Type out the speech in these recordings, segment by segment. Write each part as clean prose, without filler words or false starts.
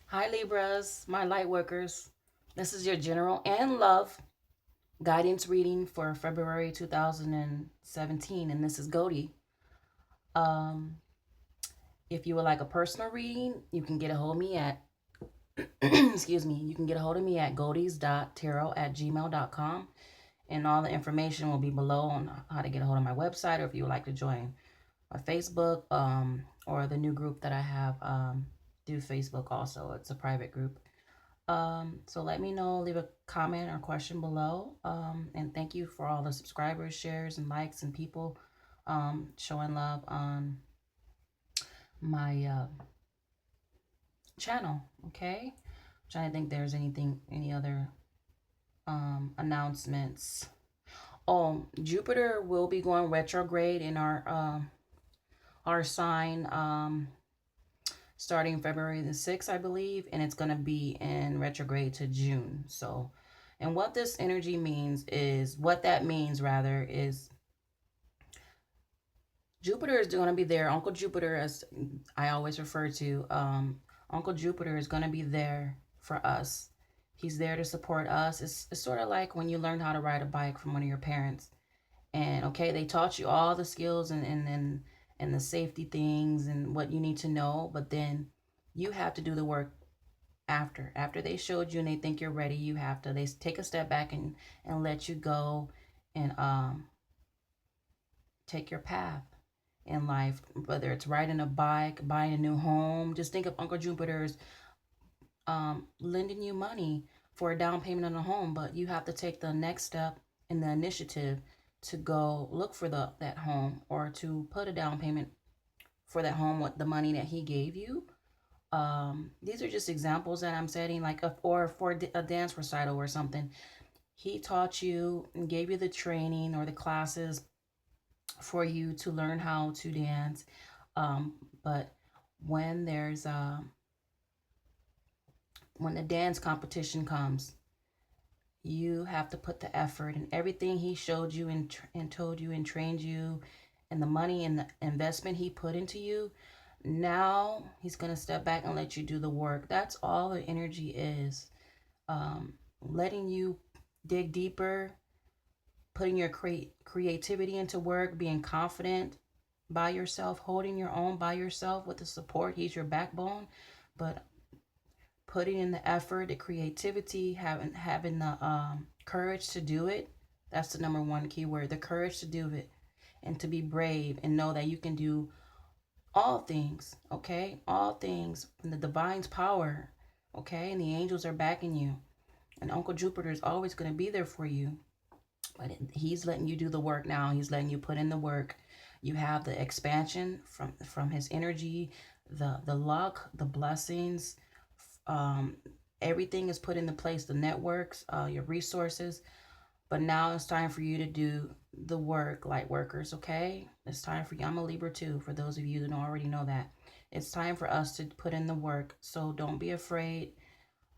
Hi Libras, my light workers. This is your general and love guidance reading for February 2017, and this is Goldie. Um, if you would like a personal reading, you can get a hold of me at excuse me, you can get a hold of me at goldies.tarot@gmail.com, and all the information will be below on how to get a hold of my website, or if you would like to join my Facebook, or the new group that I have through Facebook also. It's a private group. So let me know, leave a comment or question below. And thank you for all the subscribers, shares, and likes, and people showing love on my channel. Okay, I'm trying to think there's any other announcements. Oh, Jupiter will be going retrograde in our sign starting February the 6th, I believe, and it's going to be in retrograde to June. So, and what this energy means is, what that means rather is Jupiter is going to be there. Uncle Jupiter, as I always refer to, Uncle Jupiter is going to be there for us. He's there to support us. It's sort of like when you learned how to ride a bike from one of your parents. And okay, they taught you all the skills and the safety things and what you need to know, but then you have to do the work after they showed you and they think you're ready. You have to, they take a step back and let you go and take your path in life, whether it's riding a bike, buying a new home. Just think of Uncle Jupiter's lending you money for a down payment on a home, but you have to take the next step in the initiative to go look for that home, or to put a down payment for that home with the money that he gave you. These are just examples that I'm setting, like or for a dance recital or something. He taught you and gave you the training or the classes for you to learn how to dance. But when there's when the dance competition comes, you have to put the effort and everything he showed you and told you and trained you, and the money and the investment he put into you. Now he's going to step back and let you do the work. That's all the energy is. Letting you dig deeper, putting your creativity into work, being confident by yourself, holding your own by yourself with the support. He's your backbone, but putting in the effort, the creativity, having the courage to do it. That's the number one key word, the courage to do it, and to be brave and know that you can do all things, okay? All things from the divine's power, okay? And the angels are backing you. And Uncle Jupiter is always going to be there for you. But he's letting you do the work now. He's letting you put in the work. You have the expansion from his energy, the luck, the blessings. Um, Everything is put into place. The networks, your resources. But now it's time for you to do the work, light workers, okay? It's time for you. I'm a Libra too, for those of you that don't already know that. It's time for us to put in the work. So don't be afraid.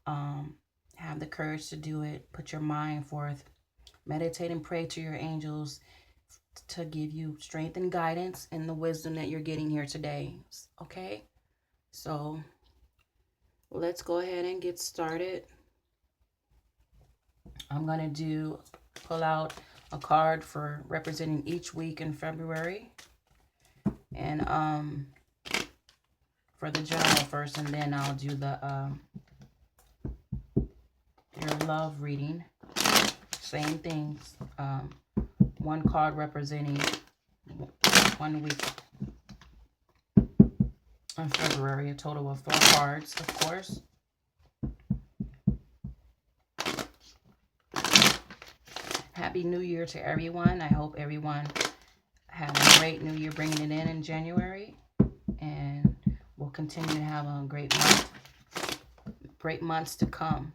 Um, have the courage to do it. Put your mind forth. Meditate and pray to your angels to give you strength and guidance and the wisdom that you're getting here today, okay? So let's go ahead and get started. I'm going to pull out a card for representing each week in February. And for the general first, and then I'll do the your love reading. Same things. One card representing 1 week in February. A total of 4 cards, of course. Happy New Year to everyone. I hope everyone had a great New Year, bringing it in January. And we'll continue to have a great months to come.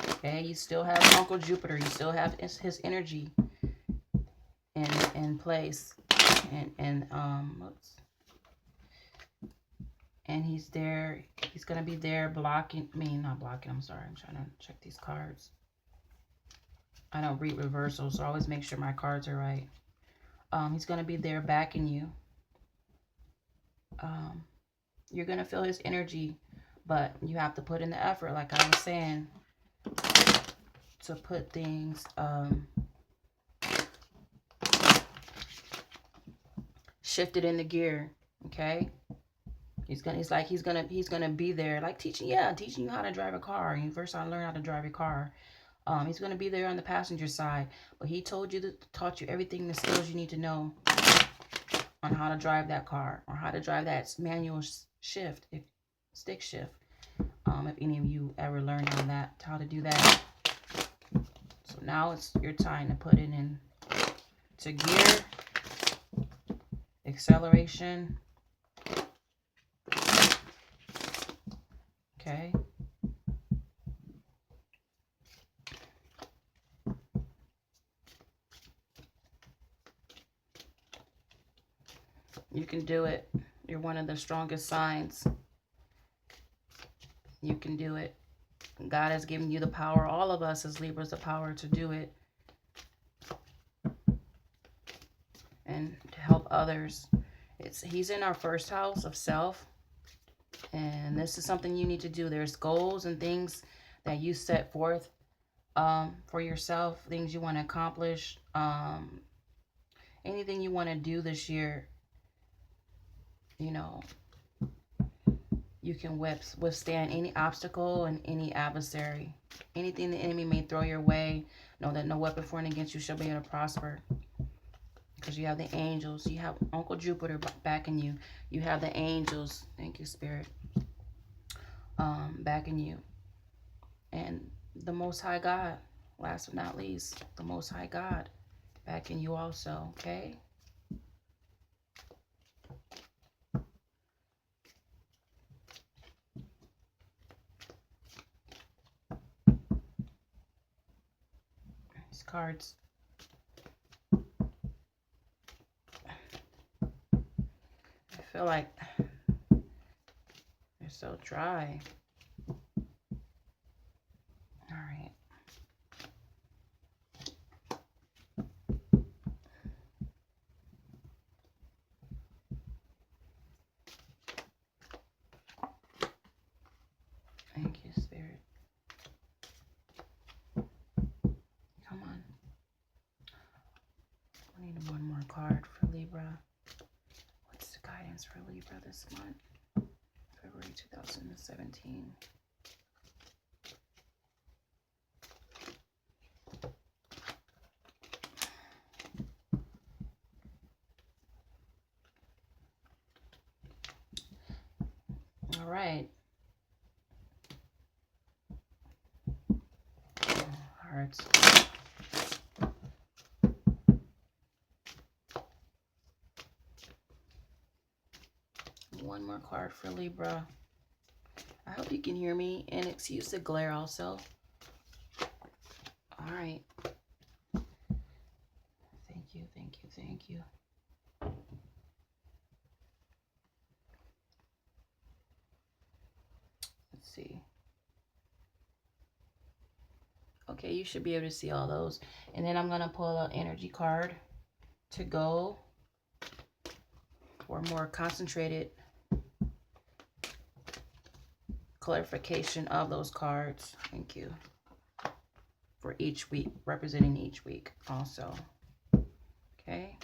Okay, you still have Uncle Jupiter. You still have his energy in place. And he's there. He's going to be there blocking. Not blocking. I'm sorry. I'm trying to check these cards. I don't read reversal, so I always make sure my cards are right. He's going to be there backing you. You're going to feel his energy But you have to put in the effort, like I was saying, to put things, shift it into gear, okay? He's gonna be there, like teaching you how to drive a car. You first gotta learn how to drive a car. He's gonna be there on the passenger side, but he taught you everything, the skills you need to know on how to drive that car, or how to drive that manual shift, stick shift. If any of you ever learned how to do that. So now it's your time to put it in to gear, acceleration. Okay. You can do it. You're one of the strongest signs. You can do it. God has given you the power, all of us as Libras, the power to do it. And to help others. He's in our first house of self. And this is something you need to do. There's goals and things that you set forth for yourself, things you want to accomplish, anything you want to do this year. You know, you can withstand any obstacle and any adversary. Anything the enemy may throw your way, know that no weapon formed against you shall be able to prosper. Because you have the angels. You have Uncle Jupiter backing you. You have the angels. Thank you, Spirit. Backing you. And the Most High God, last but not least, the Most High God backing you also, okay? These cards. I feel like they're so dry. All right. Thank you, Spirit. Come on. I need one more card for Libra. What's the guidance for Libra this month? February 2017. All right. Hearts. One more card for Libra. I hope you can hear me, and excuse the glare also. All right. Thank you, thank you, thank you. Let's see. Okay, you should be able to see all those. And then I'm going to pull an energy card to go for more concentrated clarification of those cards. Thank you. For each week, representing each week also. Okay.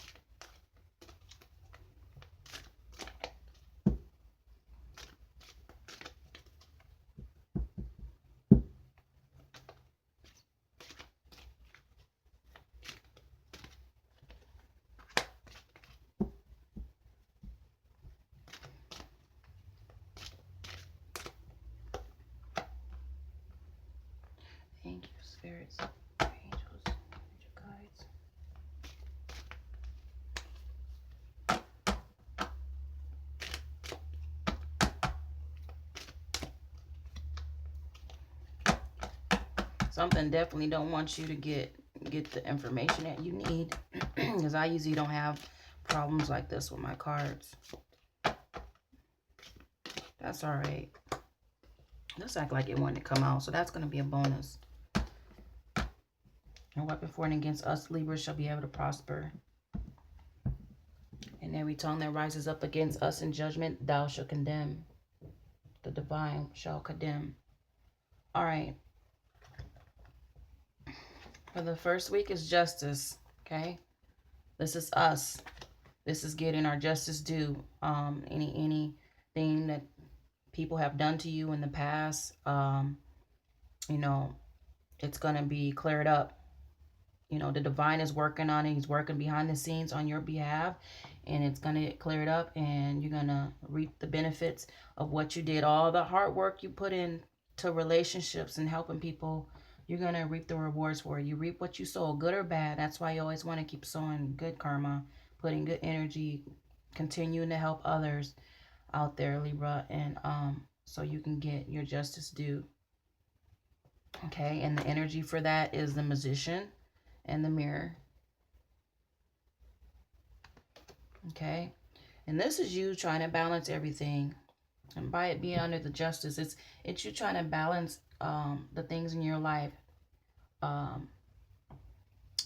Thank you, spirits, angels, angel guides. Something definitely don't want you to get the information that you need, because I usually don't have problems like this with my cards. That's all right. Looks like it wanted to come out, so that's going to be a bonus. No weapon formed against us, Libra, shall be able to prosper. And every tongue that rises up against us in judgment, thou shalt condemn. The divine shall condemn. All right. For the first week is justice. Okay. This is us. This is getting our justice due. Anything that people have done to you in the past, you know, it's going to be cleared up. You know, the divine is working on it. He's working behind the scenes on your behalf, and it's going to get cleared up, and you're going to reap the benefits of what you did. All the hard work you put in to relationships and helping people, you're going to reap the rewards for it. You reap what you sow, good or bad. That's why you always want to keep sowing good karma, putting good energy, continuing to help others out there, Libra, and so you can get your justice due. Okay, and the energy for that is the Magician and the Mirror. Okay, and this is you trying to balance everything, and by it being under the justice, it's you trying to balance the things in your life,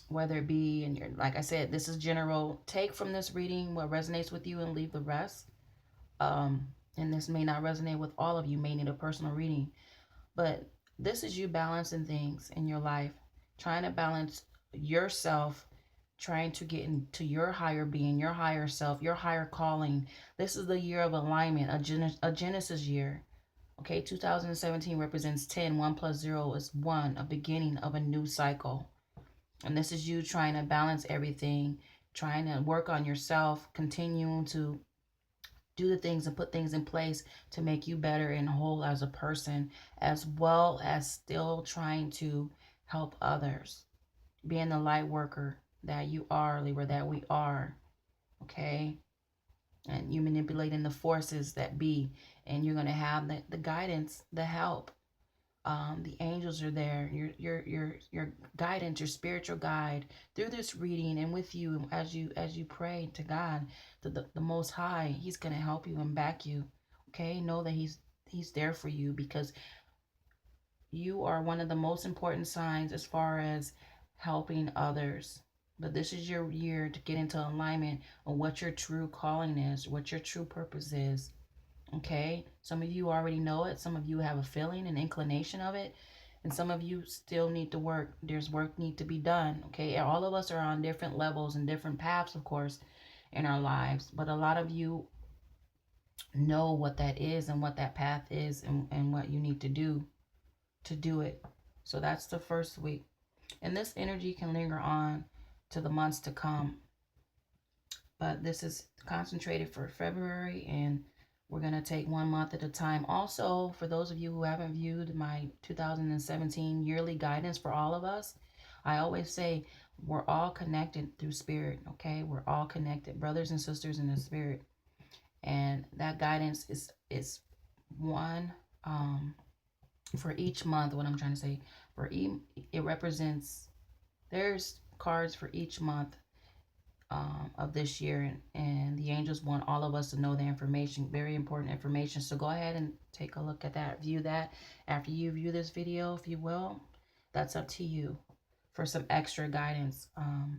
whether it be in your, like I said, this is general. Take from this reading what resonates with you and leave the rest. And this may not resonate with all of you, may need a personal reading, but this is you balancing things in your life, trying to balance yourself, trying to get into your higher being, your higher self, your higher calling. This is the year of alignment, a Genesis year. Okay, 2017 represents 10. 1 plus 0 is 1, a beginning of a new cycle. And this is you trying to balance everything, trying to work on yourself, continuing to do the things and put things in place to make you better and whole as a person, as well as still trying to help others. Being the light worker that you are, Libra, that we are. Okay? And you manipulating the forces that be. And you're going to have the guidance, the help. The angels are there. Your guidance, your spiritual guide through this reading and with you as you pray to God, the Most High. He's gonna help you and back you. Okay, know that He's there for you, because you are one of the most important signs as far as helping others. But this is your year to get into alignment on what your true calling is, what your true purpose is. Okay, some of you already know it. Some of you have a feeling, an inclination of it, and some of you still need to work. There's work need to be done. Okay, all of us are on different levels and different paths, of course, in our lives, but a lot of you know what that is and what that path is, and what you need to do it. So that's the first week, and this energy can linger on to the months to come, but this is concentrated for February, and we're going to take 1 month at a time. Also, for those of you who haven't viewed my 2017 yearly guidance for all of us, I always say we're all connected through spirit, okay? We're all connected, brothers and sisters in the spirit. And that guidance is one for each month. What I'm trying to say, it represents, there's cards for each month of this year, and the angels want all of us to know the information, very important information. So go ahead and take a look at that, view that after you view this video, if you will. That's up to you for some extra guidance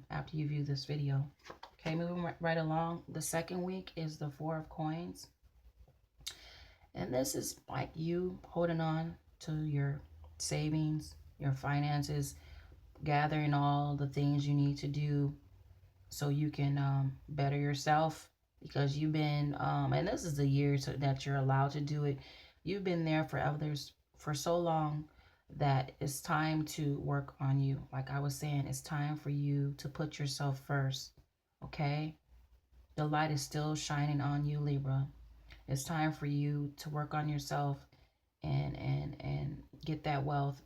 after you view this video. Okay, moving right along. The second week is the 4 of Coins, and this is like you holding on to your savings, your finances, gathering all the things you need to do so you can better yourself, because you've been, and this is the year that you're allowed to do it. You've been there for others for so long that it's time to work on you. Like I was saying, it's time for you to put yourself first, okay? The light is still shining on you, Libra. It's time for you to work on yourself and get that wealth,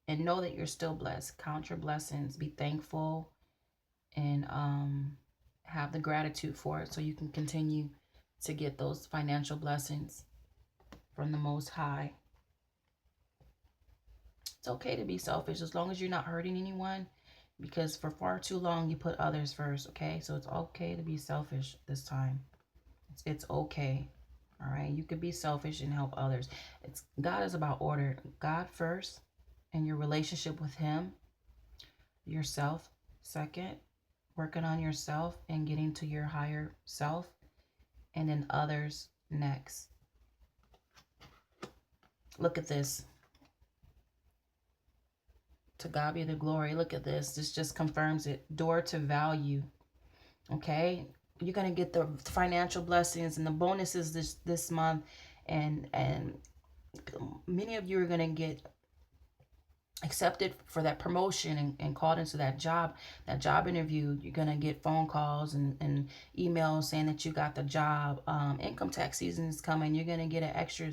and know that you're still blessed. Count your blessings, be thankful, and have the gratitude for it, so you can continue to get those financial blessings from the Most High. It's okay to be selfish as long as you're not hurting anyone, because for far too long you put others first. Okay, so it's okay to be selfish this time. It's okay. All right, you could be selfish and help others. God is about order. God first, and your relationship with Him. Yourself second, working on yourself and getting to your higher self, and then others next. Look at this. To God be the glory. Look at this. This just confirms it. Door to value. Okay? You're going to get the financial blessings and the bonuses this month. And many of you are going to get accepted for that promotion and called into that job interview. You're going to get phone calls and emails saying that you got the job. Income tax season is coming. You're going to get an extra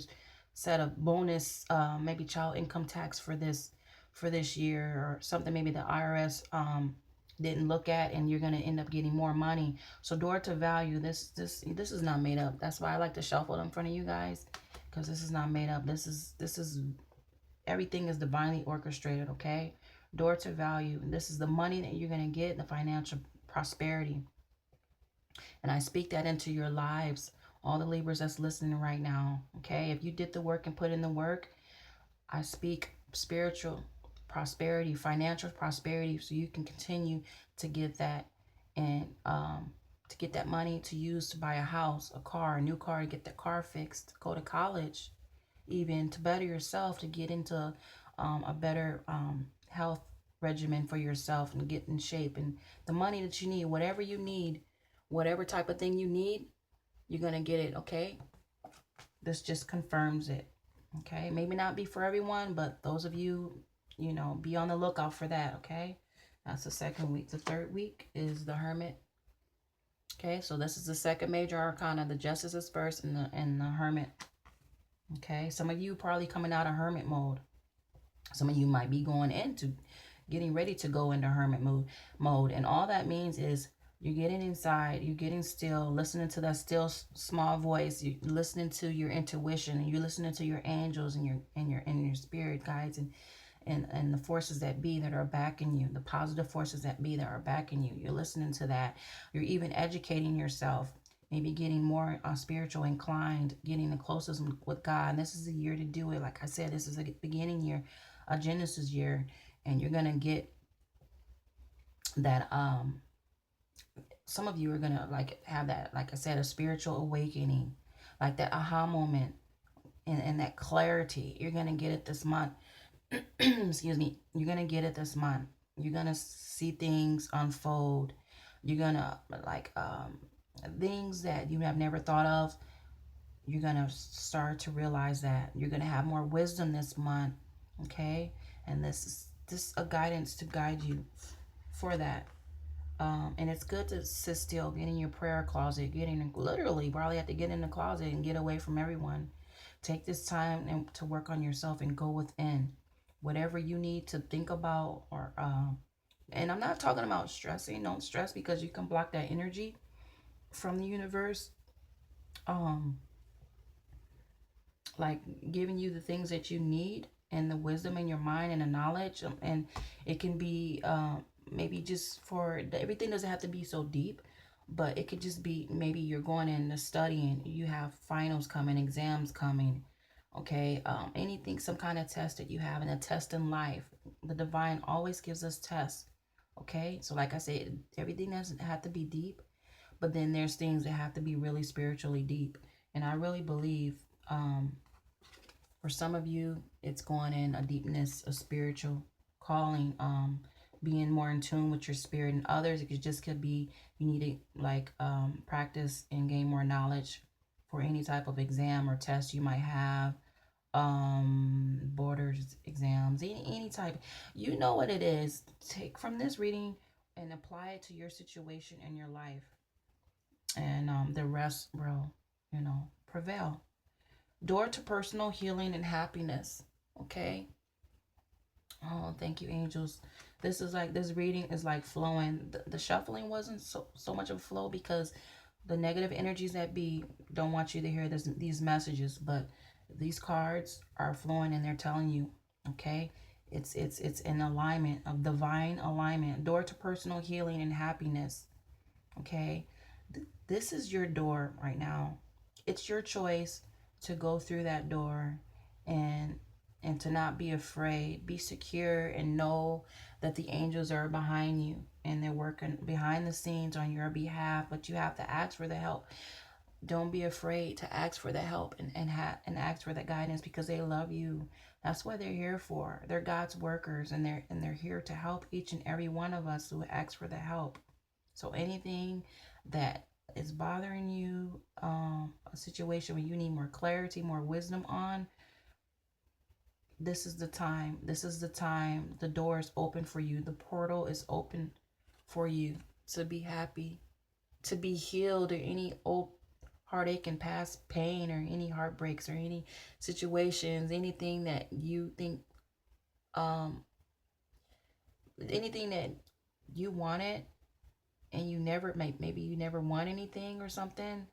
set of bonus, maybe child income tax for this year or something. Maybe the IRS didn't look at, and you're going to end up getting more money. So door to value, this is not made up. That's why I like to shuffle it in front of you guys, because this is not made up. This is everything is divinely orchestrated. Okay, door to value. This is the money that you're going to get, the financial prosperity, and I speak that into your lives, all the Libras that's listening right now. Okay, if you did the work and put in the work, I speak spiritual prosperity, financial prosperity, so you can continue to get that, and to get that money to use to buy a house, a car, a new car, to get the car fixed, go to college, even to better yourself, to get into a better health regimen for yourself and get in shape. And the money that you need, whatever you need, whatever type of thing you need, you're going to get it. Okay, this just confirms it. Okay, maybe not be for everyone, but those of you, be on the lookout for that. Okay, that's the second week. The third week is the Hermit. Okay, so this is the second major arcana. The Justice is first, and the Hermit. Okay, some of you probably coming out of Hermit mode. Some of you might be going into, getting ready to go into Hermit mode, and all that means is you're getting inside, you're getting still, listening to that still small voice, you're listening to your intuition, and you're listening to your angels and your spirit guides, and the forces that be that are backing you, the positive forces that be that are backing you. You're listening to that. You're even educating yourself, maybe getting more spiritual inclined, getting the closest with God. And this is a year to do it. Like I said, this is a beginning year, a Genesis year, and you're gonna get that. Some of you are gonna have that, like I said, a spiritual awakening, like that aha moment, and that clarity. You're gonna get it this month. Excuse me. You're gonna get it this month. You're gonna see things unfold. You're gonna things that you have never thought of. You're gonna start to realize that. You're gonna have more wisdom this month. Okay, and this is a guidance to guide you for that. And it's good to sit still, get in your prayer closet, literally probably have to get in the closet and get away from everyone. Take this time to work on yourself and go within. Whatever you need to think about, or and I'm not talking about stressing. Don't stress, because you can block that energy from the universe. Like giving you the things that you need, and the wisdom in your mind, and the knowledge, and it can be maybe just for everything doesn't have to be so deep, but it could just be maybe you're going into studying, you have finals coming, exams coming. Okay, anything, some kind of test that you have, and a test in life. The divine always gives us tests. Okay, so like I said, everything doesn't have to be deep, but then there's things that have to be really spiritually deep. And I really believe for some of you, it's going in a deepness, a spiritual calling, being more in tune with your spirit. And others, could be you need to practice and gain more knowledge for any type of exam or test you might have, borders exams, any type. You know what it is. Take from this reading and apply it to your situation and your life, and the rest will, prevail. Door to personal healing and happiness. Okay. Oh, thank you, angels. This reading is like flowing. The shuffling wasn't so much of a flow, because the negative energies that be don't want you to hear these messages, but these cards are flowing, and they're telling you, okay, it's in alignment, of divine alignment. Door to personal healing and happiness. Okay, this is your door right now. It's your choice to go through that door, and to not be afraid. Be secure, and know that the angels are behind you, and they're working behind the scenes on your behalf. But you have to ask for the help. Don't be afraid to ask for the help and ask for the guidance, because they love you. That's what they're here for. They're God's workers, and they're here to help each and every one of us who asks for the help. So anything that is bothering you, a situation where you need more clarity, more wisdom on, this is the time. This is the time. The door is open for you. The portal is open for you to be happy, to be healed, or any old heartache and past pain, or any heartbreaks, or any situations, anything that you think, anything that you wanted and you never, maybe you never want anything or something.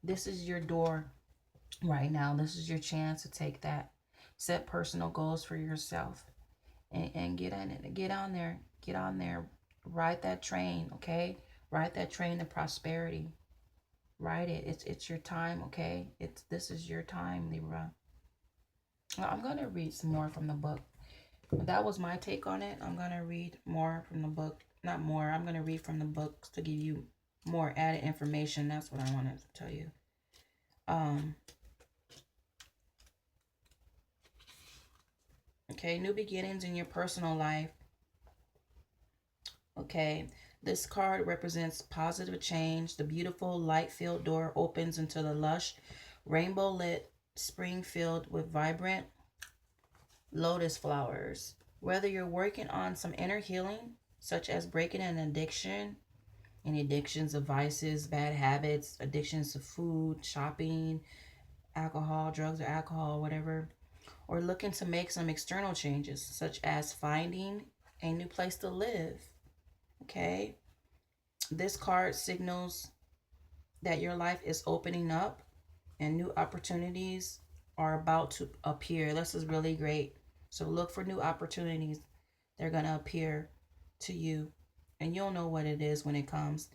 This is your door right now. This is your chance to take that. Set personal goals for yourself, and get on it. Get on there. Get on there. Ride that train, okay? Ride that train to prosperity. Ride it. It's your time, okay? This is your time, Libra. Well, I'm gonna read some more from the book. That was my take on it. I'm gonna read more from the book. Not more. I'm gonna read from the books to give you more added information. That's what I wanted to tell you. Okay, new beginnings in your personal life. Okay, this card represents positive change. The beautiful light-filled door opens into the lush, rainbow-lit spring filled with vibrant lotus flowers. Whether you're working on some inner healing, such as breaking an addiction, any addictions of vices, bad habits, addictions to food, shopping, alcohol, drugs or alcohol, whatever, or looking to make some external changes, such as finding a new place to live. Okay, this card signals that your life is opening up and new opportunities are about to appear. This is really great. So look for new opportunities. They're going to appear to you, and you'll know what it is when it comes.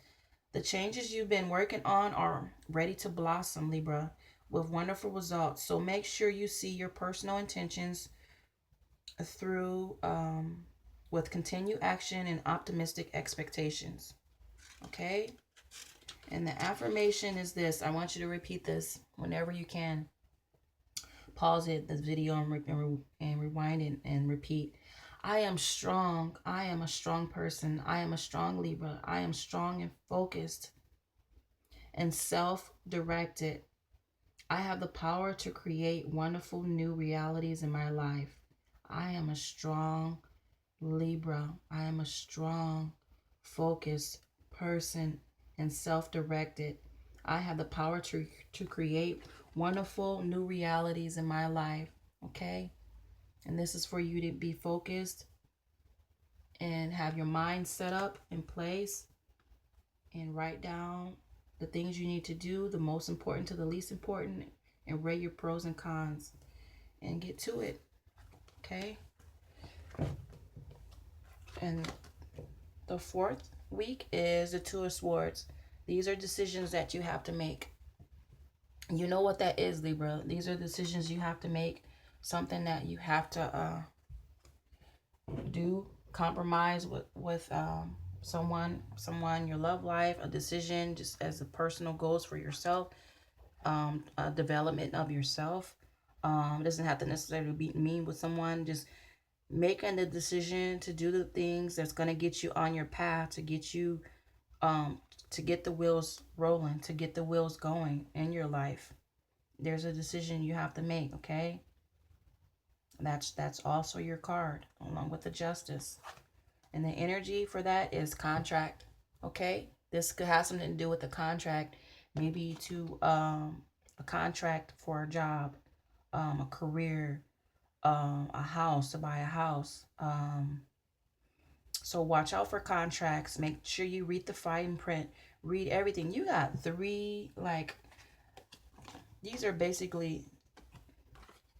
The changes you've been working on are ready to blossom, Libra, with wonderful results. So make sure you see your personal intentions through with continued action and optimistic expectations. Okay? And the affirmation is this. I want you to repeat this whenever you can. Pause it, this video, and rewind it and repeat. I am strong. I am a strong person. I am a strong Libra. I am strong and focused and self-directed. I have the power to create wonderful new realities in my life. I am a strong Libra. I am a strong, focused person and self-directed. I have the power to create wonderful new realities in my life. Okay? And this is for you to be focused and have your mind set up in place and write down the things you need to do, the most important to the least important, and rate your pros and cons and get to it. Okay? And the fourth week is the Two of Swords. These are decisions that you have to make. You know what that is, Libra. These are decisions you have to make. Something that you have to do. Compromise with someone, your love life, a decision just as a personal goals for yourself, a development of yourself. It doesn't have to necessarily be mean with someone. Just making the decision to do the things that's going to get you on your path, to get you to get the wheels rolling, to get the wheels going in your life. There's a decision you have to make. Okay, that's also your card along with the Justice, and the energy for that is contract. Okay, this could have something to do with the contract, maybe to a contract for a job, a career, a house, to buy a house. So watch out for contracts. Make sure you read the fine print. Read everything. You got three, like, these are basically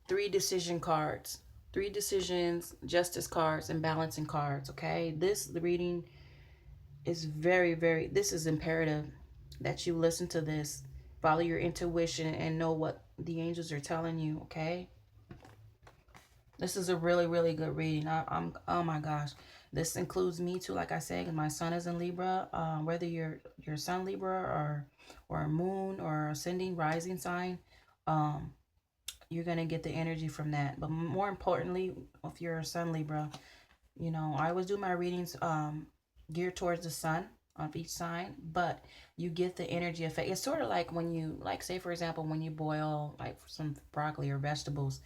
3 decision cards. 3 decisions, justice cards, and balancing cards, okay? This reading is very, very, this is imperative that you listen to this. Follow your intuition and know what the angels are telling you, okay? This is a really, really good reading. Oh my gosh. This includes me too, like I said, my sun is in Libra. Whether you're sun Libra or moon or ascending, rising sign, you're going to get the energy from that. But more importantly, if you're a sun Libra, you know, I always do my readings geared towards the sun on each sign, but you get the energy effect. It's sort of like when you, like, say, for example, when you boil like some broccoli or vegetables.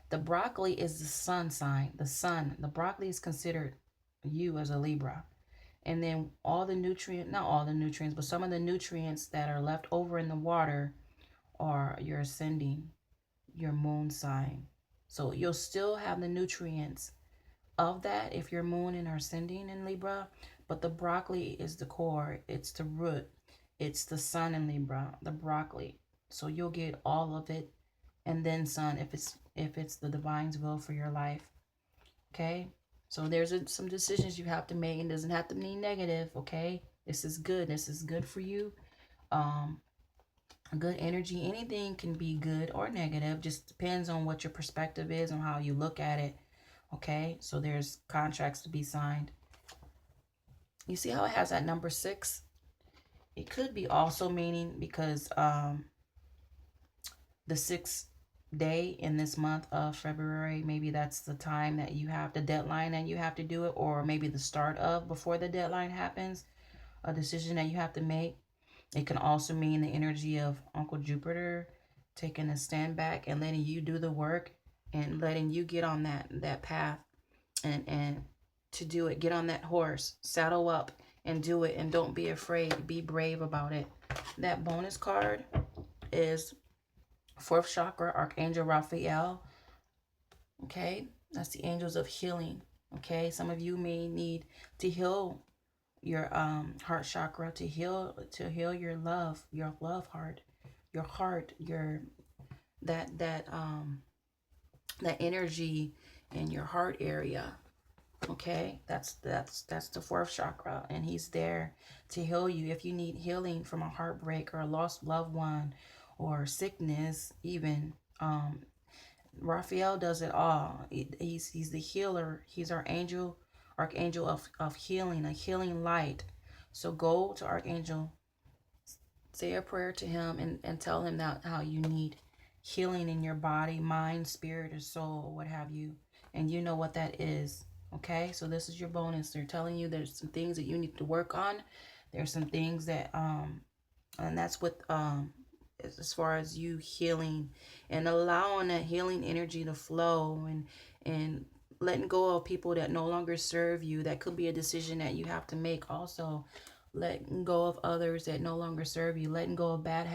The broccoli is the sun sign. The sun. The broccoli is considered you as a Libra. And then all the nutrients, not all the nutrients, but some of the nutrients that are left over in the water are your ascending, your moon sign. So you'll still have the nutrients of that if you're moon and are ascending in Libra. But the broccoli is the core. It's the root. It's the sun in Libra, the broccoli. So you'll get all of it and then sun if it's the divine's will for your life. Okay, so there's some decisions you have to make. It doesn't have to be negative. Okay, this is good. This is good for you. Good energy. Anything can be good or negative. Just depends on what your perspective is and how you look at it. Okay, so there's contracts to be signed. You see how it has that number 6? It could be also meaning because the 6th day in this month of February, maybe that's the time that you have the deadline and you have to do it, or maybe the start of before the deadline happens, a decision that you have to make. It can also mean the energy of Uncle Jupiter taking a stand back and letting you do the work and letting you get on that path and to do it. Get on that horse, saddle up and do it, and don't be afraid. Be brave about it. That bonus card is 4th chakra, Archangel Raphael. Okay, that's the angels of healing. Okay, some of you may need to heal your heart chakra, to heal your love heart, your heart, your that energy in your heart area. Okay, that's the 4th chakra, and he's there to heal you if you need healing from a heartbreak or a lost loved one or sickness even. Raphael does it all. He's the healer. He's our archangel of healing, a healing light. So go to Archangel, say a prayer to him, and tell him that how you need healing in your body, mind, spirit, or soul, what have you. And you know what that is. Okay, so this is your bonus. They're telling you there's some things that you need to work on. There's some things that and that's what as far as you healing and allowing that healing energy to flow, and letting go of people that no longer serve you. That could be a decision that you have to make. Also, letting go of others that no longer serve you. Letting go of bad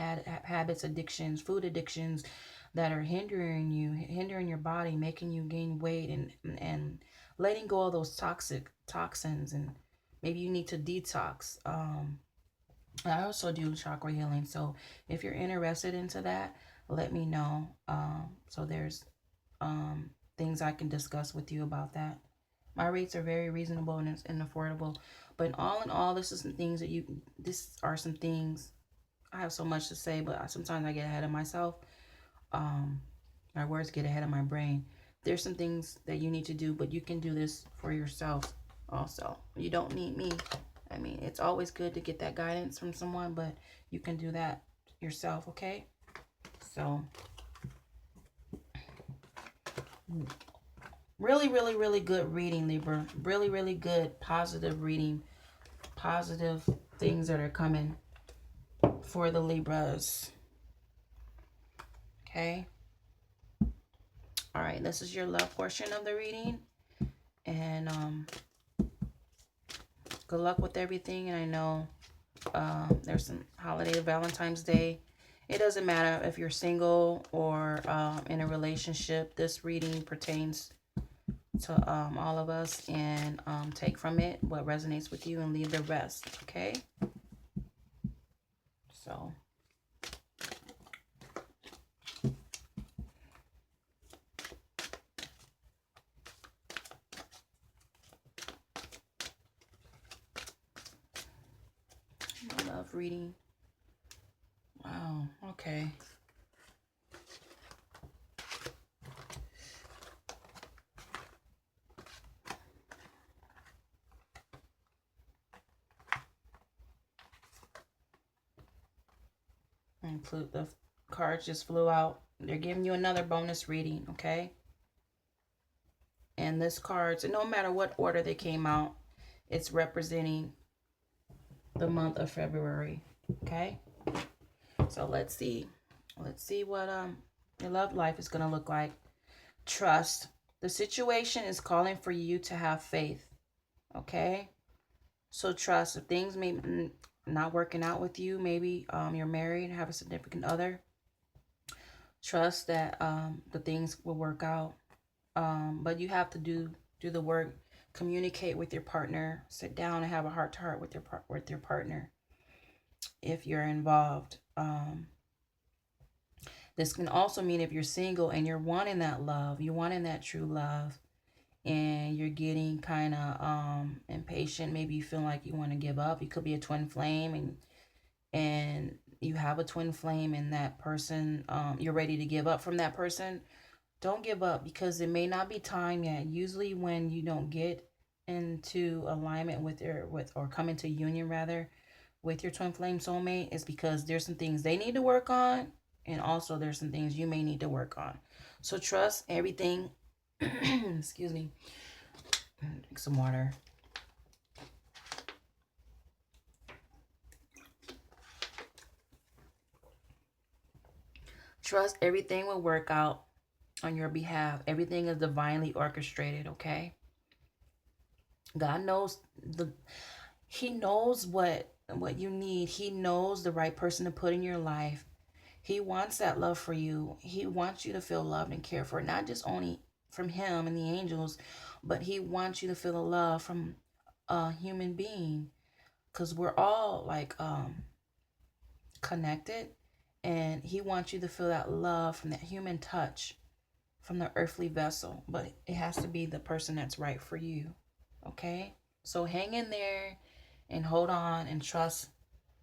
habits, addictions, food addictions that are hindering you, hindering your body, making you gain weight, and letting go of those toxins. And maybe you need to detox. I also do chakra healing, so if you're interested into that, let me know. So there's things I can discuss with you about that. My rates are very reasonable and affordable. But all in all, this are some things I have so much to say, but sometimes I get ahead of myself. My words get ahead of my brain. There's some things that you need to do, but you can do this for yourself also. You don't need me. I mean, it's always good to get that guidance from someone, but you can do that yourself, okay? So, really, really, really good reading, Libra. Really, really good, positive reading. Positive things that are coming for the Libras. Okay? All right, this is your love portion of the reading. And, good luck with everything. And I know there's some holiday, Valentine's Day. It doesn't matter if you're single or in a relationship. This reading pertains to all of us. And take from it what resonates with you and leave the rest. Okay? So. Love reading. Wow, okay. And the cards just flew out. They're giving you another bonus reading, okay? And this cards, no matter what order they came out, it's representing the month of February, okay? So let's see what your love life is gonna look like. Trust. The situation is calling for you to have faith, okay? So trust. If things may not working out with you, maybe you're married, have a significant other, trust that the things will work out. But you have to do the work. Communicate with your partner. Sit down and have a heart to heart with your partner if you're involved. This can also mean if you're single and you're wanting that love, you're wanting that true love, and you're getting kind of impatient. Maybe you feel like you want to give up. You could be a twin flame, and you have a twin flame, and that person, you're ready to give up from that person. Don't give up, because it may not be time yet. Usually when you don't get into alignment or come into union rather with your twin flame soulmate, is because there's some things they need to work on, and also there's some things you may need to work on. So trust everything. Excuse me. Drink some water. Trust everything will work out on your behalf. Everything is divinely orchestrated, okay? God knows He knows what you need. He knows the right person to put in your life. He wants that love for you. He wants you to feel loved and cared for, not just only from Him and the angels, but He wants you to feel the love from a human being, because we're all like connected, and He wants you to feel that love from that human touch from the earthly vessel, but it has to be the person that's right for you, okay? So hang in there and hold on and trust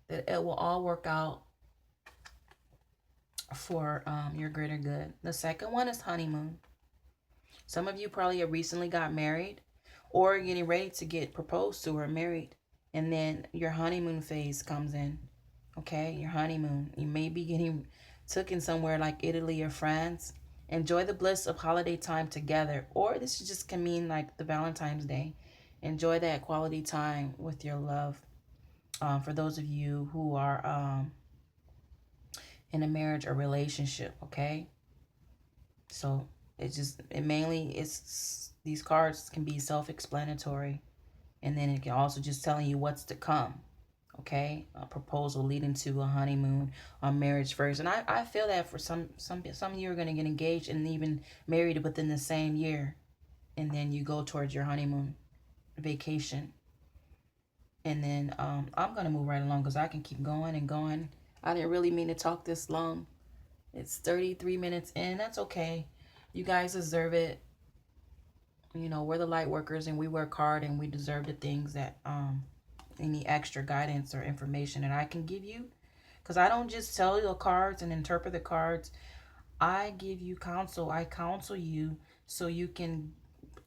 that it will all work out for your greater good. The second one is honeymoon. Some of you probably have recently got married or getting ready to get proposed to or married, and then your honeymoon phase comes in, okay? Your honeymoon. You may be getting taken somewhere like Italy or France. Enjoy the bliss of holiday time together, or this just can mean like the Valentine's Day. Enjoy that quality time with your love. For those of you who are in a marriage or relationship, okay? So it's these cards can be self-explanatory, and then it can also just telling you what's to come, okay? A proposal leading to a honeymoon, a marriage first. And I feel that for some of you are going to get engaged and even married within the same year, and then you go towards your honeymoon vacation. And then I'm going to move right along because I can keep going and going. I didn't really mean to talk this long. It's 33 minutes in. That's okay. You guys deserve it. You know, we're the light workers, and we work hard, and we deserve the things that any extra guidance or information that I can give you, because I don't just tell you the cards and interpret the cards. I give you counsel. I counsel you so you can,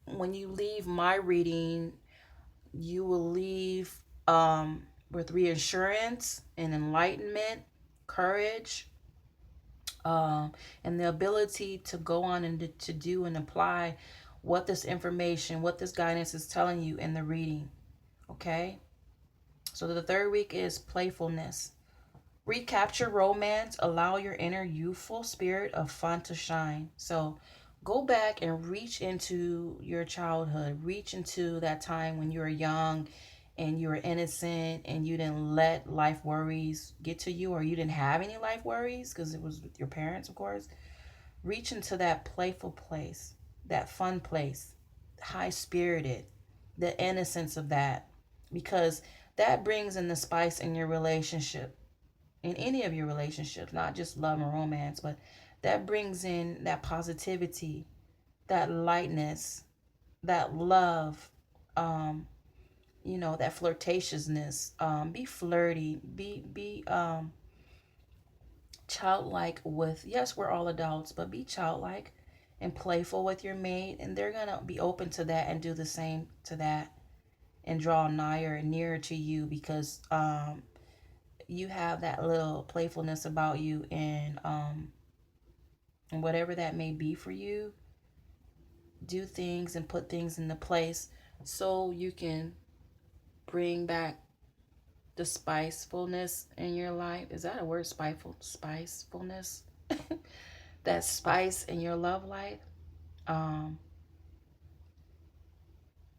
when you leave my reading, you will leave with reassurance and enlightenment, courage, and the ability to go on and to do and apply what this information, what this guidance is telling you in the reading, okay? So the third week is playfulness. Recapture romance. Allow your inner youthful spirit of fun to shine. So go back and reach into your childhood. Reach into that time when you were young and you were innocent and you didn't let life worries get to you, or you didn't have any life worries because it was with your parents, of course. Reach into that playful place, that fun place, high-spirited, the innocence of that, because that brings in the spice in your relationship, in any of your relationships, not just love and romance, but that brings in that positivity, that lightness, that love, you know, that flirtatiousness. Be flirty, be childlike with, yes, we're all adults, but be childlike and playful with your mate, and they're gonna be open to that and do the same to that and draw nigher and nearer to you, because you have that little playfulness about you, and whatever that may be for you, do things and put things into place so you can bring back the spicefulness in your life. Is that a word? Spicefulness? That spice in your love life. Um,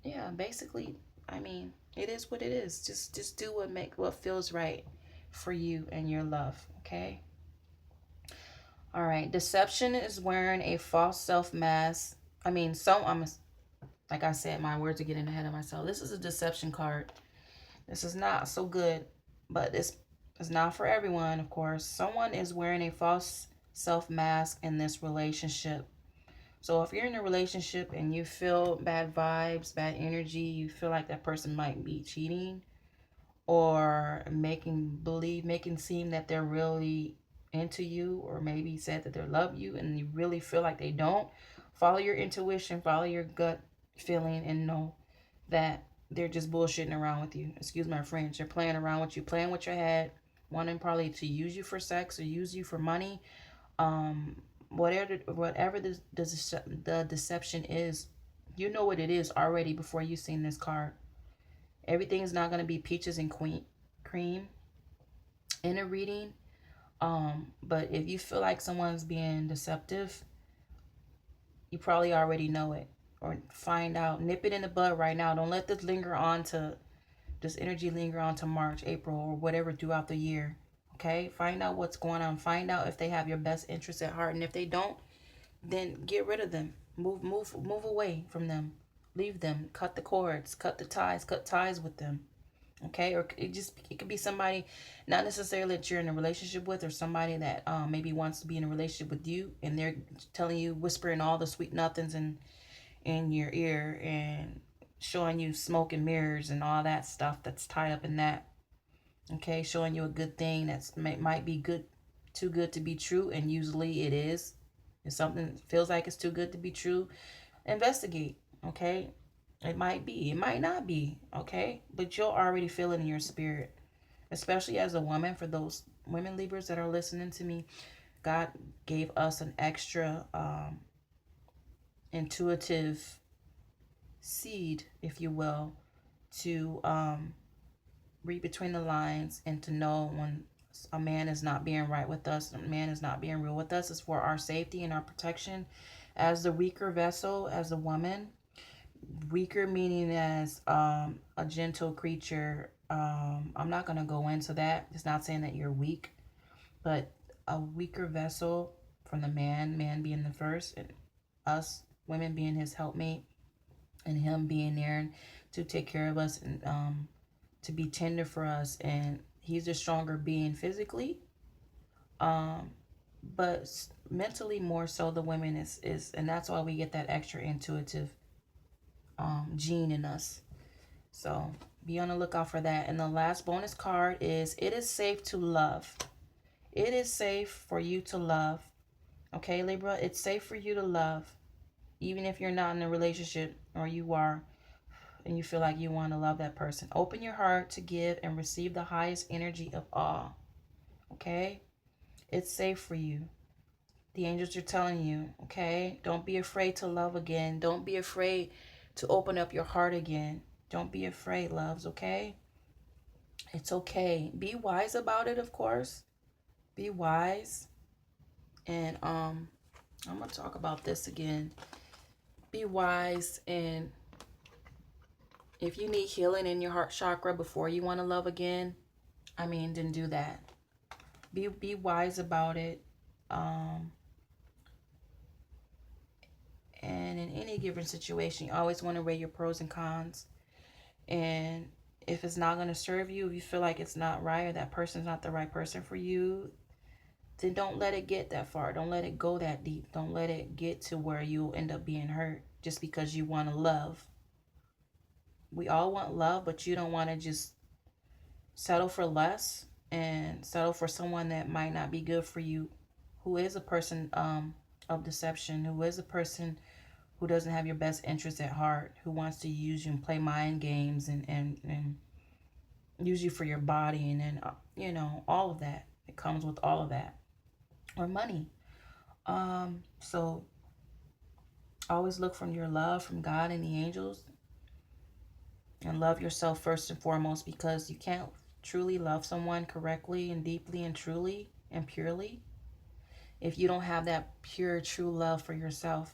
yeah, basically, I mean, it is what it is. Just do what feels right for you and your love, okay? All right. Deception is wearing a false self mask. I mean, like I said, my words are getting ahead of myself. This is a deception card. This is not so good, but this is not for everyone, of course. Someone is wearing a false self mask in this relationship. So if you're in a relationship and you feel bad vibes, bad energy, you feel like that person might be cheating or making seem that they're really into you, or maybe said that they love you and you really feel like they don't, follow your intuition, follow your gut feeling, and know that they're just bullshitting around with you. Excuse my French. They're playing around with you, playing with your head, wanting probably to use you for sex or use you for money. Whatever the deception is, you know what it is already before you seen this card. Everything's not going to be peaches and cream in a reading. But if you feel like someone's being deceptive, you probably already know it, or find out. Nip it in the bud right now. Don't let this energy linger on to March, April, or whatever throughout the year. Okay? Find out what's going on. Find out if they have your best interest at heart. And if they don't, then get rid of them. Move away from them. Leave them. Cut the cords. Cut ties with them. Okay? Or it could be somebody not necessarily that you're in a relationship with, or somebody that maybe wants to be in a relationship with you, and they're telling you, whispering all the sweet nothings in your ear, and showing you smoke and mirrors and all that stuff that's tied up in that. Okay? Showing you a good thing that's might be good, too good to be true, and usually it is. If something feels like it's too good to be true, investigate. Okay? It might be, it might not be, okay? But you'll already feel it in your spirit, especially as a woman. For those women Libras that are listening to me, God gave us an extra intuitive seed, if you will, to read between the lines and to know when a man is not being right with us, a man is not being real with us. It's for our safety and our protection. As the weaker vessel, as a woman, weaker meaning as a gentle creature. I'm not going to go into that. It's not saying that you're weak, but a weaker vessel from the man being the first, and us women being his helpmate, and him being there to take care of us, and to be tender for us. And he's the stronger being physically, but mentally more so the women is, and that's why we get that extra intuitive gene in us. So be on the lookout for that. And the last bonus card is, it is safe to love. It is safe for you to love. Okay, Libra, it's safe for you to love. Even if you're not in a relationship, or you are, and you feel like you want to love that person. Open your heart to give and receive the highest energy of all. Okay? It's safe for you. The angels are telling you, okay? Don't be afraid to love again. Don't be afraid to open up your heart again. Don't be afraid, loves, okay? It's okay. Be wise about it, of course. Be wise. And I'm going to talk about this again. Be wise, and if you need healing in your heart chakra before you want to love again, then do that. Be wise about it. And in any given situation, you always want to weigh your pros and cons. And if it's not going to serve you, if you feel like it's not right, or that person's not the right person for you, then don't let it get that far. Don't let it go that deep. Don't let it get to where you'll end up being hurt just because you want to love. We all want love, but you don't want to just settle for less and settle for someone that might not be good for you, who is a person of deception, who is a person who doesn't have your best interest at heart, who wants to use you and play mind games and use you for your body, and then, you know, all of that. It comes with all of that. Or money. So always look from your love from God and the angels, and love yourself first and foremost, because you can't truly love someone correctly and deeply and truly and purely if you don't have that pure, true love for yourself,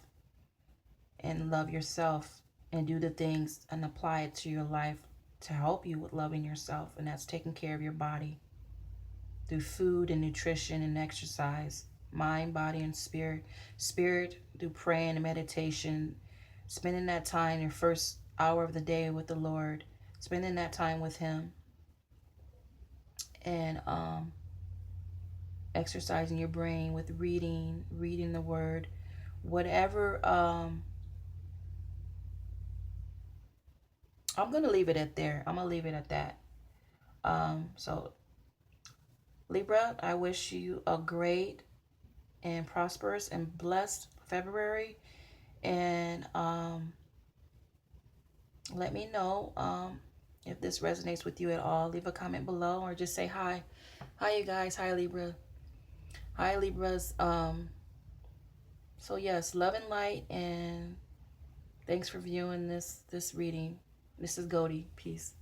and love yourself and do the things and apply it to your life to help you with loving yourself. And that's taking care of your body through food and nutrition and exercise, mind, body, and spirit. Spirit through praying and meditation, spending that time, your first hour of the day with the Lord, spending that time with Him, and exercising your brain with reading the Word, whatever. I'm gonna leave it at there. I'm gonna leave it at that. So Libra, I wish you a great and prosperous and blessed February. And let me know if this resonates with you at all. Leave a comment below, or just say hi. Hi, you guys. Hi, Libra. Hi, Libras. So yes, love and light, and thanks for viewing this reading. This is Goldie. Peace.